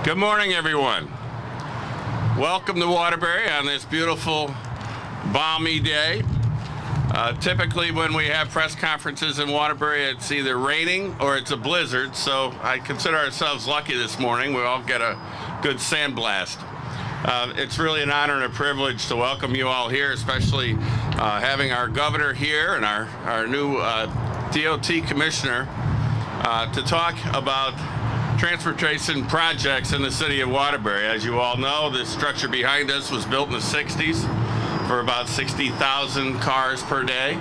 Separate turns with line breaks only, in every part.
Good morning, everyone. Welcome to Waterbury on this beautiful, balmy day. Typically, when we have press conferences in Waterbury, it's either raining or it's a blizzard, so I consider ourselves lucky this morning. We all get a good sandblast. It's really an honor and a privilege to welcome you all here, especially having our governor here and our new DOT commissioner to talk about transportation projects in the city of Waterbury. As you all know, this structure behind us was built in the 60s for about 60,000 cars per day.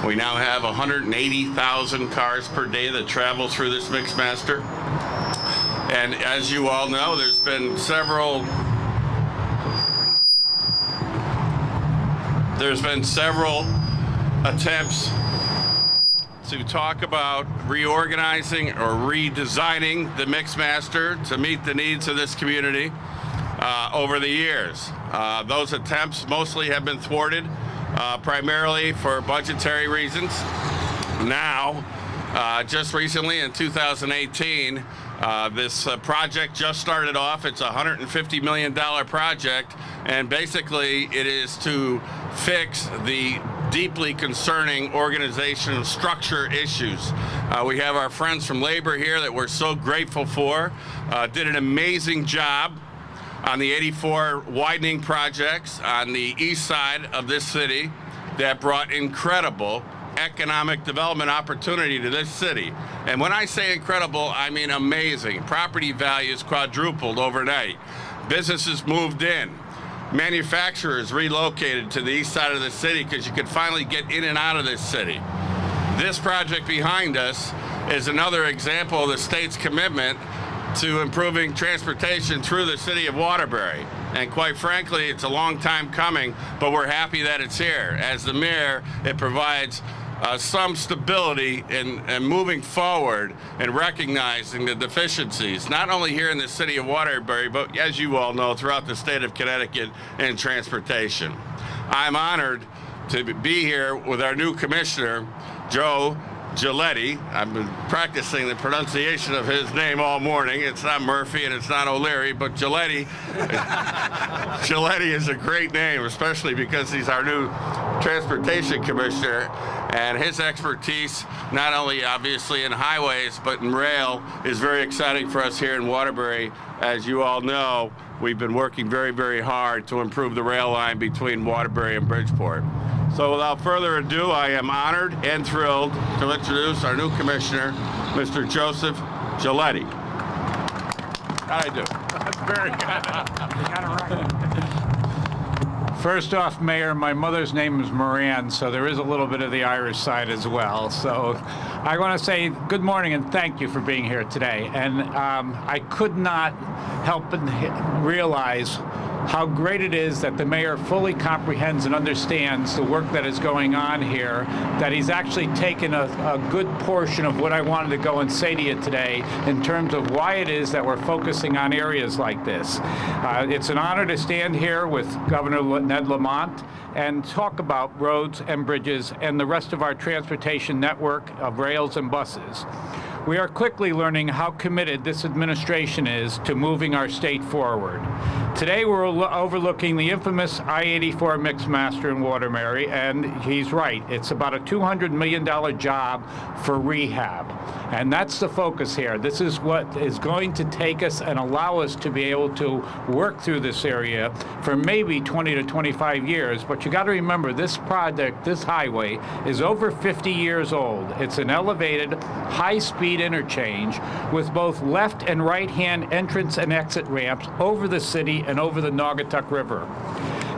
We now have 180,000 cars per day that travel through this Mixmaster. And as you all know, there's been several attempts to talk about reorganizing or redesigning the Mixmaster to meet the needs of this community over the years. Those attempts mostly have been thwarted, primarily for budgetary reasons. Now, just recently in 2018, this project just started off. It's a $150 million project, and basically it is to fix the deeply concerning organizational structure issues. We have our friends from labor here that we're so grateful for. Did an amazing job on the 84 widening projects on the east side of this city that brought incredible economic development opportunity to this city. And when I say incredible, I mean amazing. Property values quadrupled overnight. Businesses moved in. Manufacturers relocated to the east side of the city because you could finally get in and out of this city. This project behind us is another example of the state's commitment to improving transportation through the city of Waterbury. And quite frankly, it's a long time coming, but we're happy that it's here. As the mayor, it provides some stability in moving forward and recognizing the deficiencies, not only here in the city of Waterbury, but as you all know, throughout the state of Connecticut in transportation. I'm honored to be here with our new commissioner, Joe Gillette. I've been practicing the pronunciation of his name all morning. It's not Murphy and it's not O'Leary, but Gillette. Gillette is a great name, especially because he's our new transportation commissioner, and his expertise, not only obviously in highways, but in rail, is very exciting for us here in Waterbury. As you all know, we've been working very, very hard to improve the rail line between Waterbury and Bridgeport. So without further ado, I am honored and thrilled to introduce our new commissioner, Mr. Joseph Gillette. How'd I do?
That's very good. You got it right.
First off, Mayor, my mother's name is Moran, so there is a little bit of the Irish side as well. So I want to say good morning and thank you for being here today. And I could not help but realize how great it is that the mayor fully comprehends and understands the work that is going on here, that he's actually taken a good portion of what I wanted to go and say to you today in terms of why it is that we're focusing on areas like this. It's an honor to stand here with Governor Ned Lamont and talk about roads and bridges and the rest of our transportation network of rails and buses. We are quickly learning how committed this administration is to moving our state forward. Today we're overlooking the infamous I-84 Mixmaster in Waterbury, and he's right, it's about a $200 million job for rehab. And that's the focus here. This is what is going to take us and allow us to be able to work through this area for maybe 20 to 25 years. But you got to remember, this project, this highway, is over 50 years old. It's an elevated, high-speed interchange with both left and right-hand entrance and exit ramps over the city and over the Naugatuck River.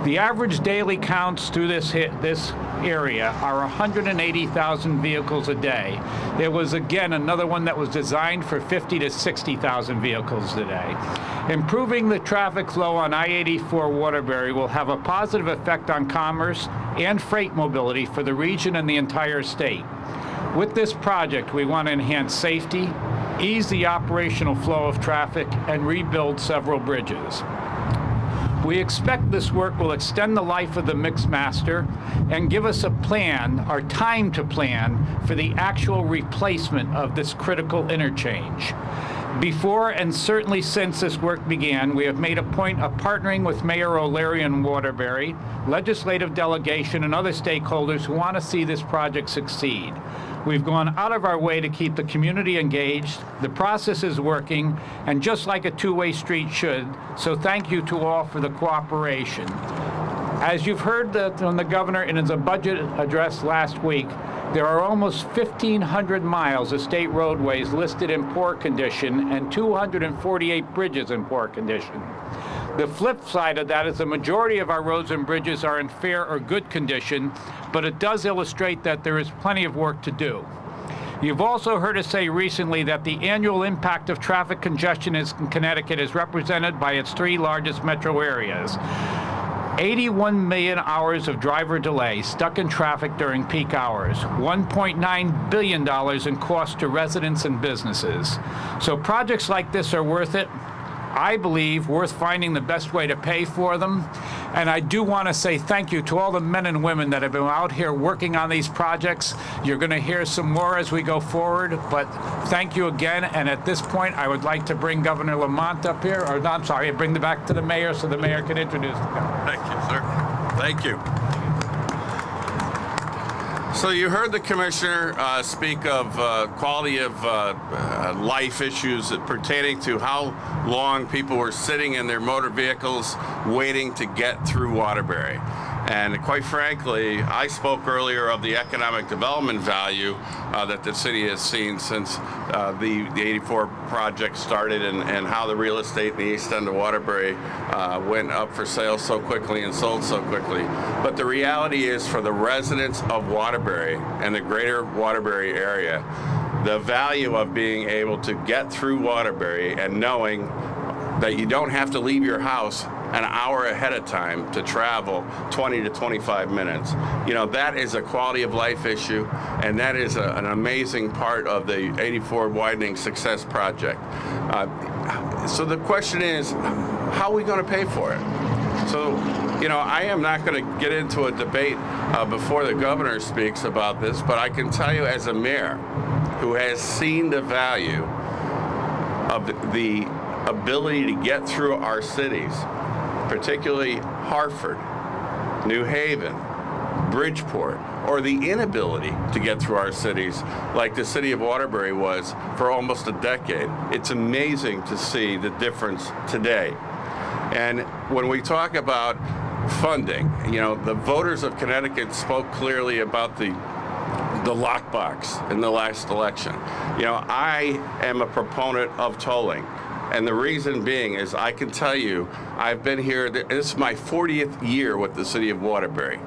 The average daily counts through this area are 180,000 vehicles a day. It was, again, another one that was designed for 50 to 60,000 vehicles a day. Improving the traffic flow on I-84 Waterbury will have a positive effect on commerce and freight mobility for the region and the entire state. With this project, we want to enhance safety, ease the operational flow of traffic, and rebuild several bridges. We expect this work will extend the life of the Mixmaster and give us a plan, or time to plan, for the actual replacement of this critical interchange. Before and certainly since this work began, we have made a point of partnering with Mayor O'Leary and Waterbury, legislative delegation, and other stakeholders who want to see this project succeed. We've gone out of our way to keep the community engaged. The process is working, and just like a two-way street should, so thank you to all for the cooperation. As you've heard from the governor in his budget address last week, there are almost 1,500 miles of state roadways listed in poor condition and 248 bridges in poor condition. The flip side of that is the majority of our roads and bridges are in fair or good condition, but it does illustrate that there is plenty of work to do. You've also heard us say recently that the annual impact of traffic congestion in Connecticut is represented by its three largest metro areas. 81 million hours of driver delay stuck in traffic during peak hours, $1.9 billion in cost to residents and businesses. So projects like this are worth it. I believe worth finding the best way to pay for them. And I do want to say thank you to all the men and women that have been out here working on these projects. You're going to hear some more as we go forward, but thank you again. And at this point, I would like to bring Governor Lamont up here, or no, I'm sorry, bring it back to the mayor so the mayor can introduce the governor.
Thank you, sir. Thank you. So you heard the commissioner speak of quality of life issues pertaining to how long people were sitting in their motor vehicles waiting to get through Waterbury. And quite frankly, I spoke earlier of the economic development value that the city has seen since the 84 project started, and how the real estate in the east end of Waterbury went up for sale so quickly and sold so quickly. But the reality is, for the residents of Waterbury and the greater Waterbury area, the value of being able to get through Waterbury and knowing that you don't have to leave your house an hour ahead of time to travel 20 to 25 minutes. You know, that is a quality of life issue, and that is an amazing part of the 84 widening success project. So the question is, how are we going to pay for it? So, you know, I am not going to get into a debate before the governor speaks about this, but I can tell you, as a mayor who has seen the value of the ability to get through our cities, particularly Hartford, New Haven, Bridgeport, or the inability to get through our cities like the city of Waterbury was for almost a decade. It's amazing to see the difference today. And when we talk about funding, you know, the voters of Connecticut spoke clearly about the lockbox in the last election. You know, I am a proponent of tolling. And the reason being is, I can tell you, I've been here, this is my 40th year with the city of Waterbury.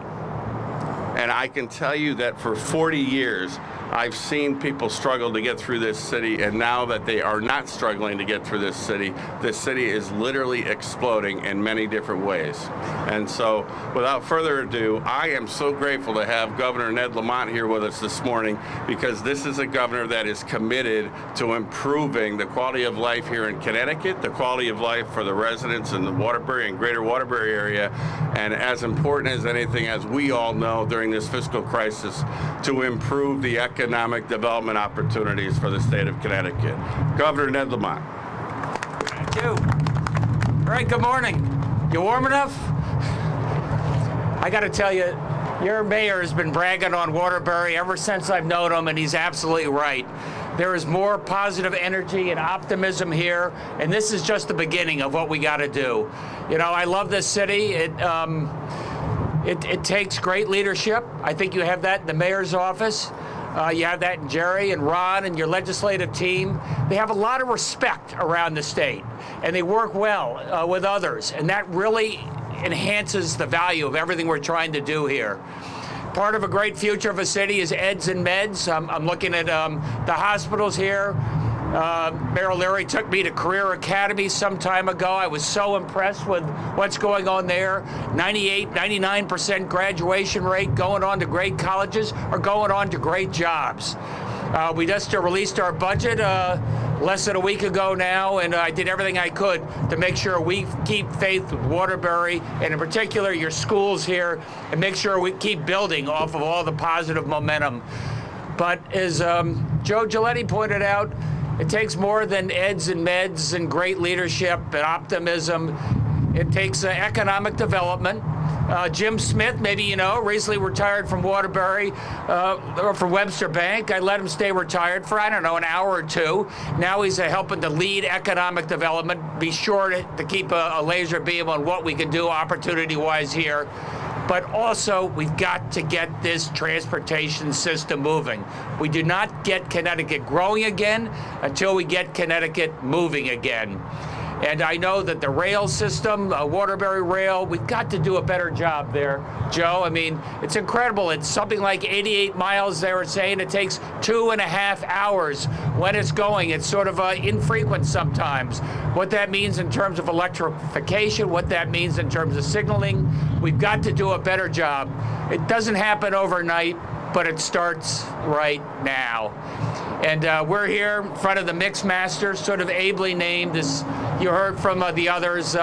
And I can tell you that for 40 years, I've seen people struggle to get through this city, and now that they are not struggling to get through this city is literally exploding in many different ways. And so, without further ado, I am so grateful to have Governor Ned Lamont here with us this morning, because this is a governor that is committed to improving the quality of life here in Connecticut, the quality of life for the residents in the Waterbury and greater Waterbury area, and as important as anything, as we all know during this fiscal crisis, to improve the economic development opportunities for the state of Connecticut. Governor Ned Lamont.
Thank you. All right, good morning. You warm enough? I got to tell you, your mayor has been bragging on Waterbury ever since I've known him, and he's absolutely right. There is more positive energy and optimism here, and this is just the beginning of what we got to do. You know, I love this city. It takes great leadership. I think you have that in the mayor's office. You have that in Jerry and Ron and your legislative team. They have a lot of respect around the state, and they work well with others, and that really enhances the value of everything we're trying to do here. Part of a great future of a city is eds and meds. I'm looking at the hospitals here. Mayor O'Leary took me to Career Academy some time ago. I was so impressed with what's going on there. 98, 99% graduation rate, going on to great colleges or going on to great jobs. We just released our budget less than a week ago now, and I did everything I could to make sure we keep faith with Waterbury, and in particular your schools here, and make sure we keep building off of all the positive momentum. But as Joe Gillette pointed out, It takes more than eds and meds and great leadership and optimism. It takes economic development. Jim Smith, maybe you know, recently retired from Waterbury or from Webster Bank. I let him stay retired for, I don't know, an hour or two. Now he's helping to lead economic development. Be sure to keep a laser beam on what we can do opportunity-wise here. But also, we've got to get this transportation system moving. We do not get Connecticut growing again until we get Connecticut moving again. And I know that the rail system, Waterbury Rail, we've got to do a better job there, Joe. I mean, it's incredible. It's something like 88 miles, they were saying. It takes 2.5 hours when it's going. It's sort of infrequent sometimes. What that means in terms of electrification, what that means in terms of signaling, we've got to do a better job. It doesn't happen overnight, but it starts right now. And we're here in front of the Mixmaster, sort of ably named, as you heard from the others.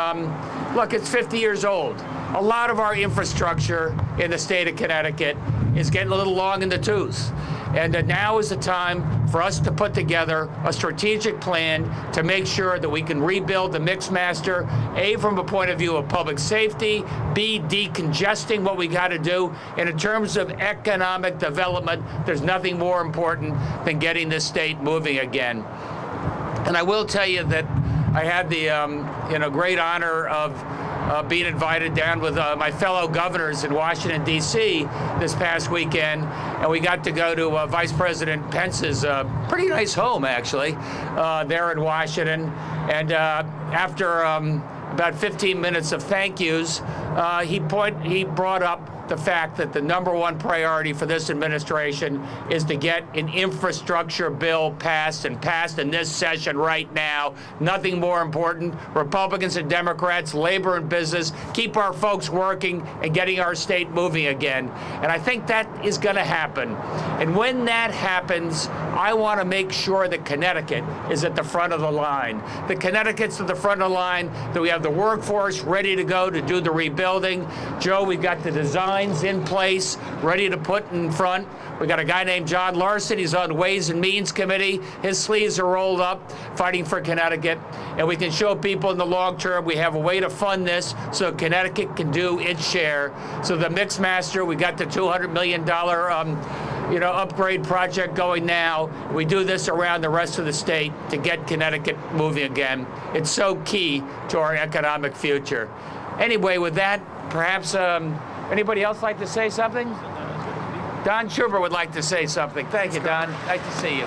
Look, it's 50 years old. A lot of our infrastructure in the state of Connecticut is getting a little long in the tooth. And now is the time for us to put together a strategic plan to make sure that we can rebuild the Mixmaster, A, from a point of view of public safety, B, decongesting what we got to do. And in terms of economic development, there's nothing more important than getting this state moving again. And I will tell you that I had the great honor of being invited down with my fellow governors in Washington, D.C. this past weekend, and we got to go to Vice President Pence's pretty nice home, actually, there in Washington. And after about 15 minutes of thank yous, he brought up the fact that the #1 priority for this administration is to get an infrastructure bill passed, and passed in this session right now. Nothing more important. Republicans and Democrats, labor and business, keep our folks working and getting our state moving again. And I think that is going to happen. And when that happens, I want to make sure that Connecticut is at the front of the line. That Connecticut's at the front of the line, that we have the workforce ready to go to do the rebuilding. Joe, we've got the designs in place, ready to put in front. We got a guy named John Larson. He's on Ways and Means Committee. His sleeves are rolled up, fighting for Connecticut. And we can show people in the long term we have a way to fund this so Connecticut can do its share. So the Mixmaster, we got the $200 million upgrade project going now. We do this around the rest of the state to get Connecticut moving again. It's so key to our economic future. Anyway, with that, perhaps anybody else like to say something? Don Schieber would like to say something. Thank you, Don. Nice to see you.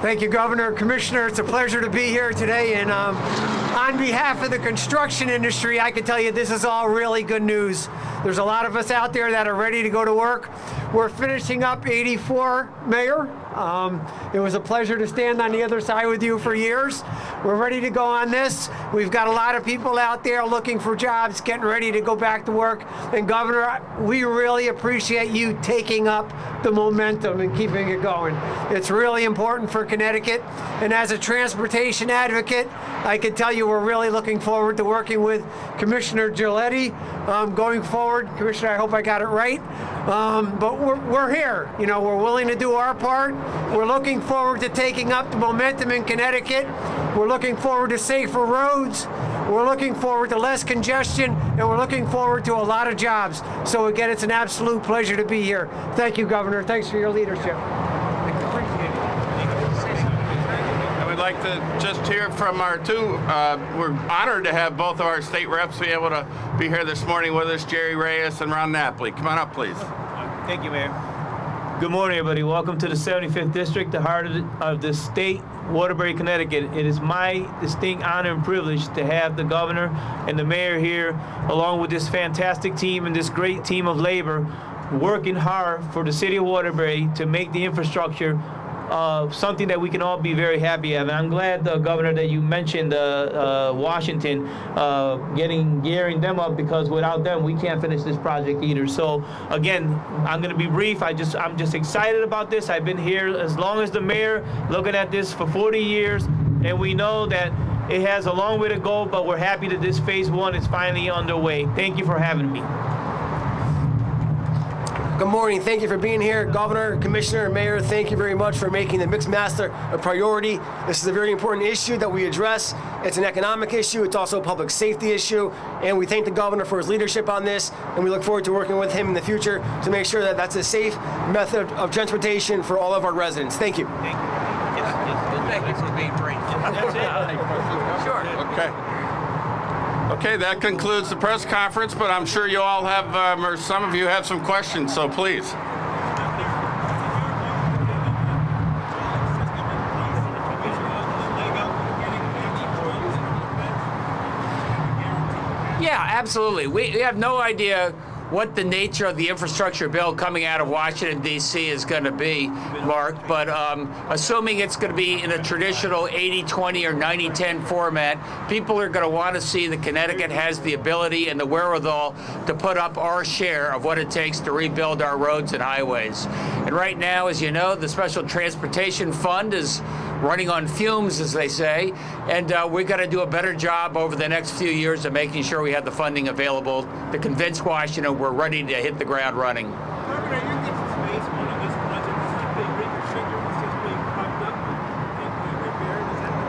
Thank you, Governor, Commissioner. It's a pleasure to be here today. And on behalf of the construction industry, I can tell you this is all really good news. There's a lot of us out there that are ready to go to work. We're finishing up 84, Mayor. It was a pleasure to stand on the other side with you for years. We're ready to go on this. We've got a lot of people out there looking for jobs, getting ready to go back to work. And Governor, we really appreciate you taking up the momentum and keeping it going. It's really important for Connecticut. And as a transportation advocate, I can tell you we're really looking forward to working with Commissioner Gillette going forward. Commissioner, I hope I got it right. But we're here. You know, we're willing to do our part. We're looking forward to taking up the momentum in Connecticut. We're looking forward to safer roads. We're looking forward to less congestion, and we're looking forward to a lot of jobs. So again, it's an absolute pleasure to be here. Thank you, Governor. Thanks for your leadership.
I would like to just hear from our we're honored to have both of our state reps be able to be here this morning with us, Jerry Reyes and Ron Napoli. Come on up, please.
Thank you, Mayor. Good morning, everybody. Welcome to the 75th District, the heart of the state, Waterbury, Connecticut. It is my distinct honor and privilege to have the governor and the mayor here, along with this fantastic team and this great team of labor, working hard for the city of Waterbury to make the infrastructure something that we can all be very happy of. And I'm glad, Governor, that you mentioned Washington gearing them up, because without them, we can't finish this project either. So again, I'm going to be brief. I'm just excited about this. I've been here as long as the mayor, looking at this for 40 years, and we know that it has a long way to go, but we're happy that this phase 1 is finally underway. Thank you for having me.
Good morning. Thank you for being here. Governor, Commissioner, Mayor, thank you very much for making the Mixed Master a priority. This is a very important issue that we address. It's an economic issue. It's also a public safety issue. And we thank the governor for his leadership on this. And we look forward to working with him in the future to make sure that that's a safe method of transportation for all of our residents. Thank you.
Thank you for being brief. Sure.
Okay. Okay, that concludes the press conference, but I'm sure you all have, or some of you have some questions, so please.
Yeah, absolutely. We have no idea what the nature of the infrastructure bill coming out of Washington, D.C. is going to be, Mark, but assuming it's going to be in a traditional 80-20 or 90-10 format, people are going to want to see that Connecticut has the ability and the wherewithal to put up our share of what it takes to rebuild our roads and highways. And right now, as you know, the Special Transportation Fund is running on fumes, as they say, and we've got to do a better job over the next few years of making sure we have the funding available to convince Washington we're ready to hit the ground running.
Governor, you get some space money this budget. Is that being reconfigured? Is this being pumped up and repaired? Is that the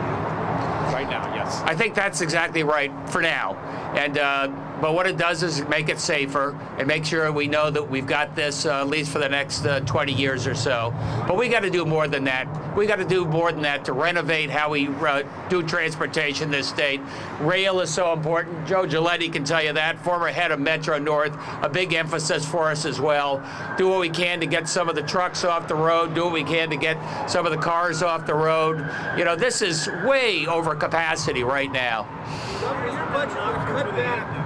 deal?
Right now, yes.
I think that's exactly right for now. And but what it does is make it safer and make sure we know that we've got this at least for the next 20 years or so. But we got to do more than that. We got to do more than that to renovate how we do transportation in this state. Rail is so important. Joe Gillette can tell you that, former head of Metro North, a big emphasis for us as well. Do what we can to get some of the trucks off the road. Do what we can to get some of the cars off the road. You know, this is way over capacity right now.
Governor, your budget was cut back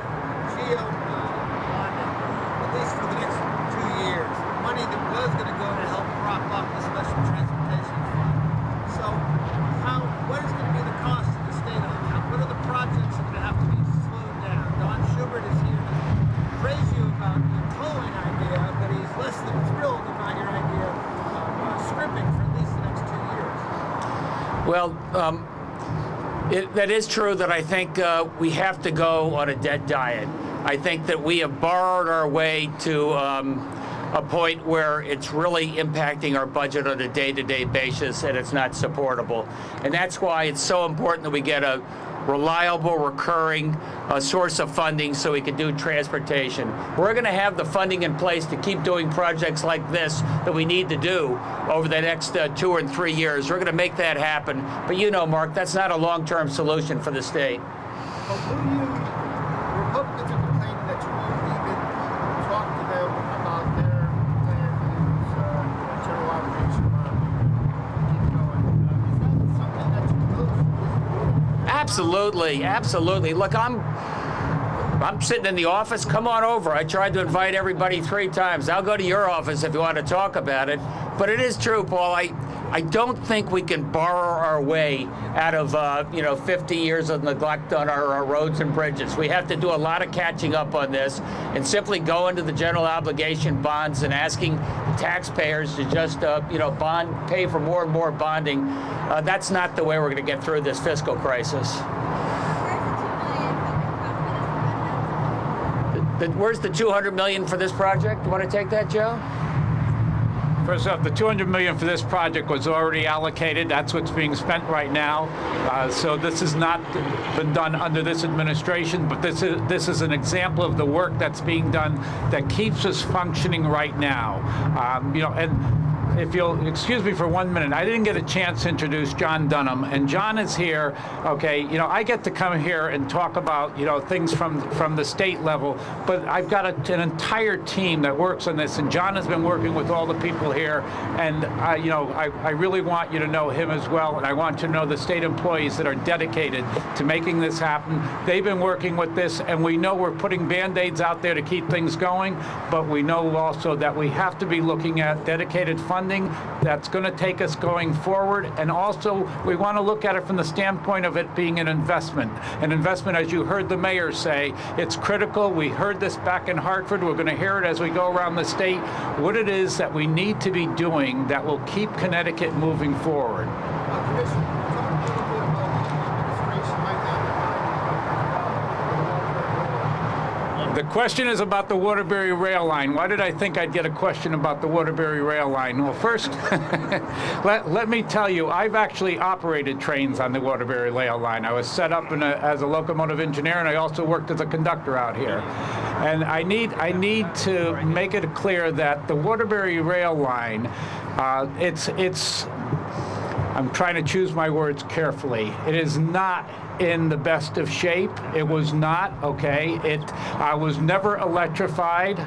GO bonding, at least for the next 2 years. Money that was going to go to help prop up the Special Transportation Fund. So, what is going to be the cost to the state on that? What are the projects that are going to have to be slowed down? Don Schieber is here to praise you about your tolling idea, but he's less than thrilled about your idea of scrimping for at least the next 2 years.
Well, that is true that I think we have to go on a debt diet. I think that we have borrowed our way to a point where it's really impacting our budget on a day-to-day basis and it's not supportable. And that's why it's so important that we get a reliable, recurring source of funding so we can do transportation. We're going to have the funding in place to keep doing projects like this that we need to do over the next 2 or 3 years. We're going to make that happen. But you know, Mark, that's not a long-term solution for the state.
But Republicans are complaining that you won't even talk to them about their plan to use general obligation bond to keep going. Is that something that you know?
Absolutely, absolutely. Look, I'm sitting in the office. Come on over. I tried to invite everybody 3 times. I'll go to your office if you want to talk about it. But it is true, Paul. I don't think we can borrow our way out of 50 years of neglect on our roads and bridges. We have to do a lot of catching up on this, and simply go into the general obligation bonds and asking taxpayers to just pay for more and more bonding. That's not the way we're going to get through this fiscal crisis. Where's the $200 million for this project? You want to take that, Joe?
First off, the $200 million for this project was already allocated. That's what's being spent right now. So this has not been done under this administration, but this is an example of the work that's being done that keeps us functioning right now. And if you'll excuse me for 1 minute, I didn't get a chance to introduce John Dunham, and John is here. Okay, I get to come here and talk about things from the state level, but I've got an entire team that works on this, and John has been working with all the people here, and I really want you to know him as well, and I want you to know the state employees that are dedicated to making this happen. They've been working with this, and we know we're putting Band-Aids out there to keep things going, but we know also that we have to be looking at dedicated funding that's going to take us going forward, and also we want to look at it from the standpoint of it being an investment. An investment, as you heard the mayor say, it's critical. We heard this back in Hartford. We're going to hear it as we go around the state, what it is that we need to be doing that will keep Connecticut moving forward.
Commissioner, talk a little bit about the administration right now.
The question is about the Waterbury rail line. Why did I think I'd get a question about the Waterbury rail line? Well, first, let me tell you, I've actually operated trains on the Waterbury rail line. I was set up as a locomotive engineer, and I also worked as a conductor out here. And I need to make it clear that the Waterbury rail line, I'm trying to choose my words carefully. It is not in the best of shape. It was not, okay? It was never electrified.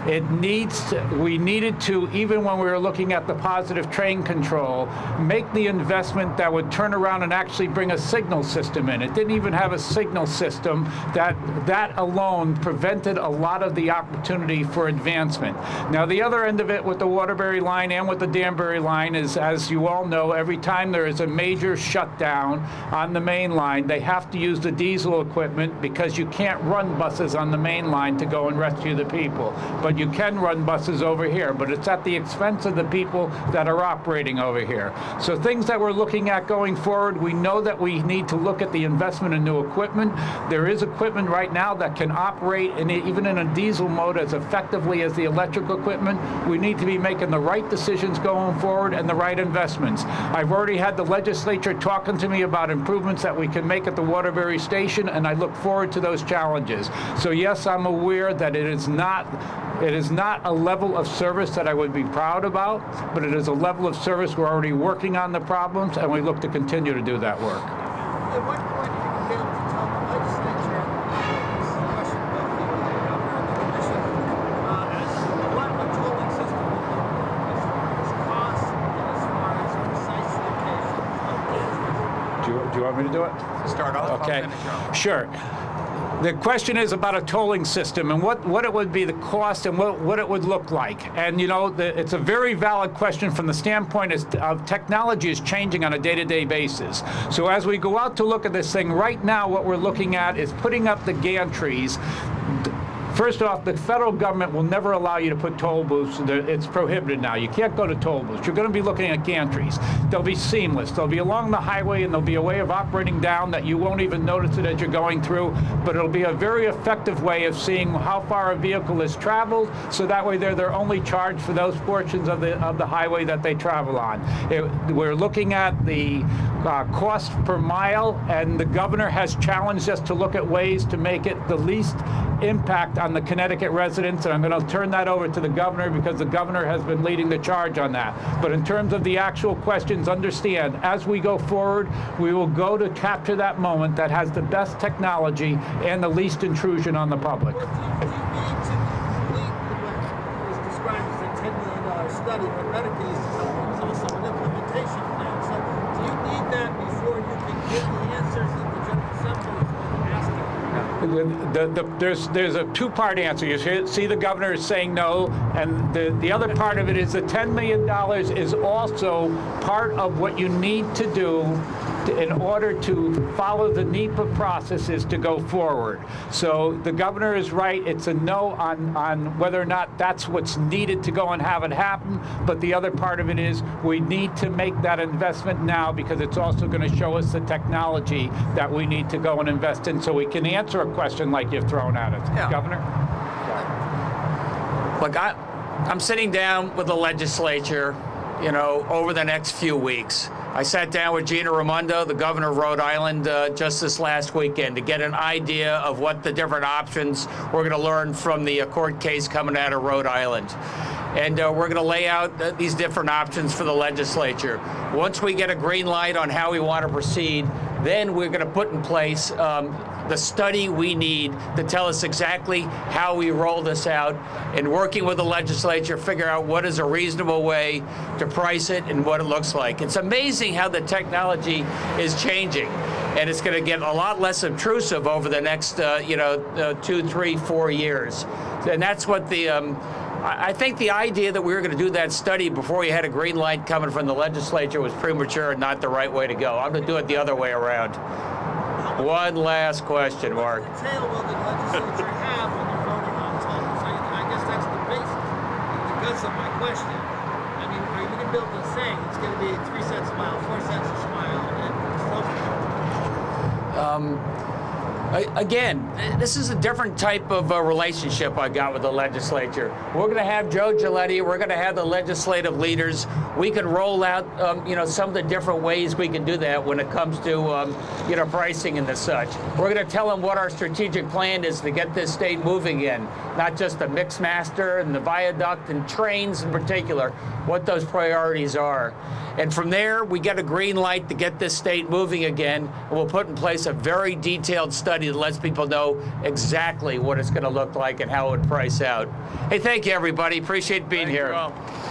We needed to, even when we were looking at the positive train control, make the investment that would turn around and actually bring a signal system in. It didn't even have a signal system. That alone prevented a lot of the opportunity for advancement. Now, the other end of it with the Waterbury line and with the Danbury line is, as you all know, every time there is a major shutdown on the main line, they have to use the diesel equipment because you can't run buses on the main line to go and rescue the people. But you can run buses over here, but it's at the expense of the people that are operating over here. So things that we're looking at going forward, we know that we need to look at the investment in new equipment. There is equipment right now that can operate even in a diesel mode as effectively as the electric equipment. We need to be making the right decisions going forward and the right investments. I've already had the legislature talking to me about improvements that we can make at the Waterbury station, and I look forward to those challenges. So yes, I'm aware that it is not a level of service that I would be proud about, but it is a level of service we're already working on the problems, and we look to continue to do that work.
At what point are you going to be able to tell the legislature, this is a question both for the governor and the commission, what a tolling system will look like as far as cost and as far as precise locations?
Do you want me to do it?
Start off.
Okay, sure. The question is about a tolling system and what it would be, the cost, and what it would look like. And you know, it's a very valid question from the standpoint of technology is changing on a day-to-day basis. So as we go out to look at this thing, right now what we're looking at is putting up the gantries. First off, the federal government will never allow you to put toll booths. It's prohibited now. You can't go to toll booths. You're going to be looking at gantries. They'll be seamless. They'll be along the highway, and there'll be a way of operating down that you won't even notice it as you're going through, but it'll be a very effective way of seeing how far a vehicle has traveled, so that way they're only charged for those portions of the highway that they travel on. We're looking at the cost per mile, and the governor has challenged us to look at ways to make it the least impact on the Connecticut residents, and I'm going to turn that over to the governor because the governor has been leading the charge on that. But in terms of the actual questions, understand, as we go forward, we will go to capture that moment that has the best technology and the least intrusion on the public.
Well, do you need to complete what was described as a $10 million study, but medically is also an implementation plan. So do you need that before you can get the answers that the General Assembly is going to ask you?
There's a two-part answer. You see the governor is saying no, and the other part of it is the $10 million is also part of what you need to do in order to follow the NEPA processes to go forward. So the governor is right. It's a no on whether or not that's what's needed to go and have it happen. But the other part of it is we need to make that investment now because it's also going to show us the technology that we need to go and invest in so we can answer a question like you've thrown at us.
Yeah.
Governor?
Look, I'm sitting down with the legislature, you know, over the next few weeks. I sat down with Gina Raimondo, the governor of Rhode Island, just this last weekend to get an idea of what the different options we're going to learn from the court case coming out of Rhode Island. And we're going to lay out these different options for the legislature. Once we get a green light on how we want to proceed, then we're going to put in place the study we need to tell us exactly how we roll this out, and working with the legislature, figure out what is a reasonable way to price it and what it looks like. It's amazing how the technology is changing, and it's going to get a lot less intrusive over the next 2, 3, 4 years. And that's what I think the idea that we were going to do that study before we had a green light coming from the legislature was premature and not the right way to go. I'm going to do it the other way around. One last question, Mark.
What detail will the legislature have when they're voting on tolls? I guess that's the basis, the guts of my question. I mean, are you going to be able to say it's going to be 3 cents a mile, 4 cents a mile, and so forth?
Again, this is a different type of relationship I got with the legislature. We're going to have Joe Gillette. We're going to have the legislative leaders. We can roll out, some of the different ways we can do that when it comes to, pricing and the such. We're going to tell them what our strategic plan is to get this state moving in, not just the Mixmaster and the viaduct and trains in particular, what those priorities are. And from there, we get a green light to get this state moving again, and we'll put in place a very detailed study that lets people know exactly what it's going to look like and how it would price out. Hey, thank you, everybody. Appreciate being here.
Thank you all.